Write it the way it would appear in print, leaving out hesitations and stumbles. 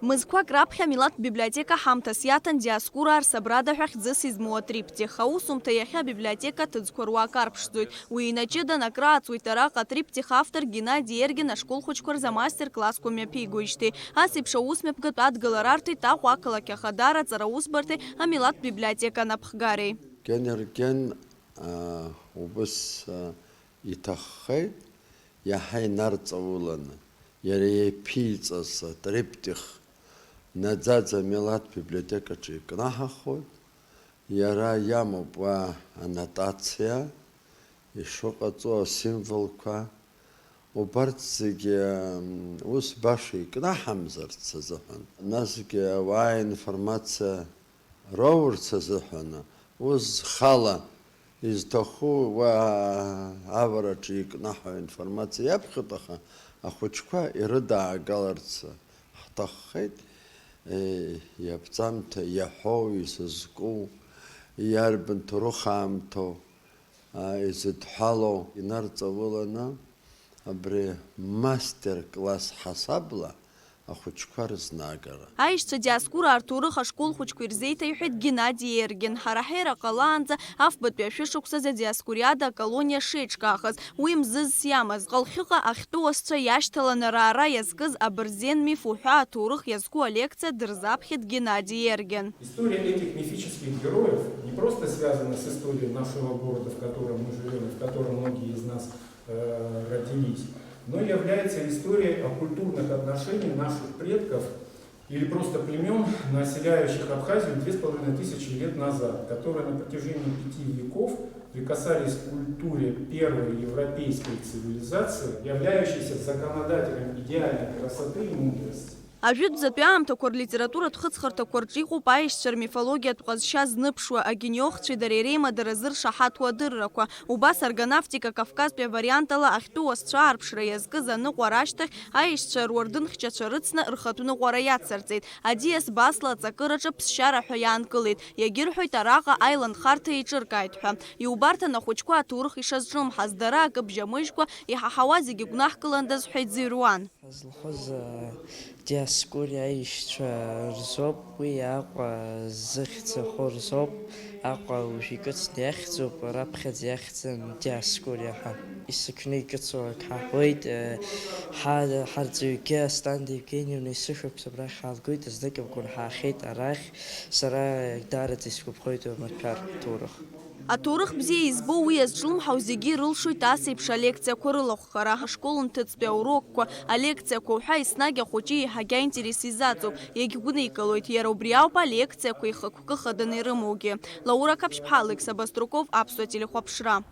Мызқәак раԥхьа Милаҭ библиотека ҳамҭас иаҭан Диаскура Арсабрада ҳәа хьӡыс измоу атриптих. Аусумҭа иахьа абиблиотека ҭыӡқәа руак арԥшӡоит. Уи инаҷыдан акрааҵуеит араҟа атриптих автор Геннади Ергин ашколхәыҷқәа рзы амастер-классқәа мҩаԥигоижьҭеи. Ас еиԥш аусмҩаԥгатә адгаларарҭеи Таҟәа ақалақь Ахадара аҵара аусбарҭеи амилаҭ библиотека анаԥхгареи. Ген убыс иҭаххеит иаҳа инарҵауланы иара иаԥиҵаз атриптих наӡаӡа амилаҭ библиотекаҿы икнаҳахоит. Иара иамоуп уа анотациа, ишыҟаҵо асимволқәа. Убарҭ зегьы ус баша икнаҳамзарц азыҳәан, насгьы ауаа информациа роурц азыҳәаны, ус хала изҭаху уа авараҿы икнаҳау информациа иаԥхьоит, аха ахәыҷқәа ирыдаагаларц ҳҭаххеит. Иаԥҵамҭа иаҳәоу, исызку, иарбан ҭоурыхаамҭоу изыдҳәалоу инарҵауланы абри мастер-класс ҳасабла ахәыҷқәа рызнаагара. Аишьцәа Диаскура арҭоурых ашколхәыҷқәа ирзеиҭаиҳәеит Геннади Ергин. Ҳара ҳера ҟалаанӡа афбатәи ашәышықәсазы адиаскуриада аколониа шеиҿкаахаз, уи мзызс иамаз. Ҟалхьыҟа ахьтәы уасцәа иашьҭаланы раара иазкыз абырзен миф уҳәа аҭоурых иазку алекциа дырзаԥхьеит Геннади Ергин. История этих мифических героев не просто связана с историей нашего города, в котором мы живем, в котором многие из нас родились, но является историей о культурных отношениях наших предков или просто племен, населяющих Абхазию 2500 лет назад, которые на протяжении 5 веков прикасались к культуре первой европейской цивилизации, являющейся законодателем идеальной красоты и мудрости. Ажәытәӡатәи аамҭақәа рлитературатә хыҵхырҭақәа рҿы иҟоуп аишьцәа рмифологиатә ҟазшьа зныԥшуа, агенеохцәеи дареи реимадаразы ршаҳаҭу адыррақәа. Убас аргонавтика Кавказтәи авариантала ахьтәы уасцәа аарԥшра иазкыз аныҟәара ашьҭахь аишьцәа руардын хьчацәа рыцны рхатәы ныҟәара иацырҵеит. Аӡиас Басла аҵакыраҿы ԥсшьара ҳәа иаанкылеит. Иагьырҳәоит араҟа аиланхарҭа еиҿыркааит ҳәа. Иубарҭан ахәыҷқәа аҭоурых ишазҿлымҳаз, дара акыбжьамыжькәа иҳаҳауа зегьы гәнаҳкыландаз ҳәа иӡырҩуан. Диаскуриа аишьцәа рзоуп, уи Аҟәа зыхьӡахо рзоуп. Аҟәа уажә икыцны иахьӡуп, раԥхьаӡа иахьӡын Диаскуриа ҳәа. Исықәны икыцуа ак ҳаҳуеит. Ҳарҵаҩгьы Асҭанда Евгениевна исыхәаԥс абрахь ҳаалгоит, азныкымкәан ҳаахьеит арахь. Сара даараӡа исгәаԥхоит амаҭәар ҭоурых. Аҭоурых бзиа избо уи иазҿлымҳау зегьы ирылшоит ас еиԥш алекциақәа рылахәхара. Ҳашкол нҭыҵтәи аурокқәа, алекциақәа уҳәа еснагь ахәыҷы иаҳагьы аинтерес изаҵоуп, иагьгәникылоит. Иара убри ауп алекциақәа ихықәкы хаданы ирымоугьы. Лаура Каԥшьԥҳа, Алекса Баструков, Аԥсуа телехәаԥшра.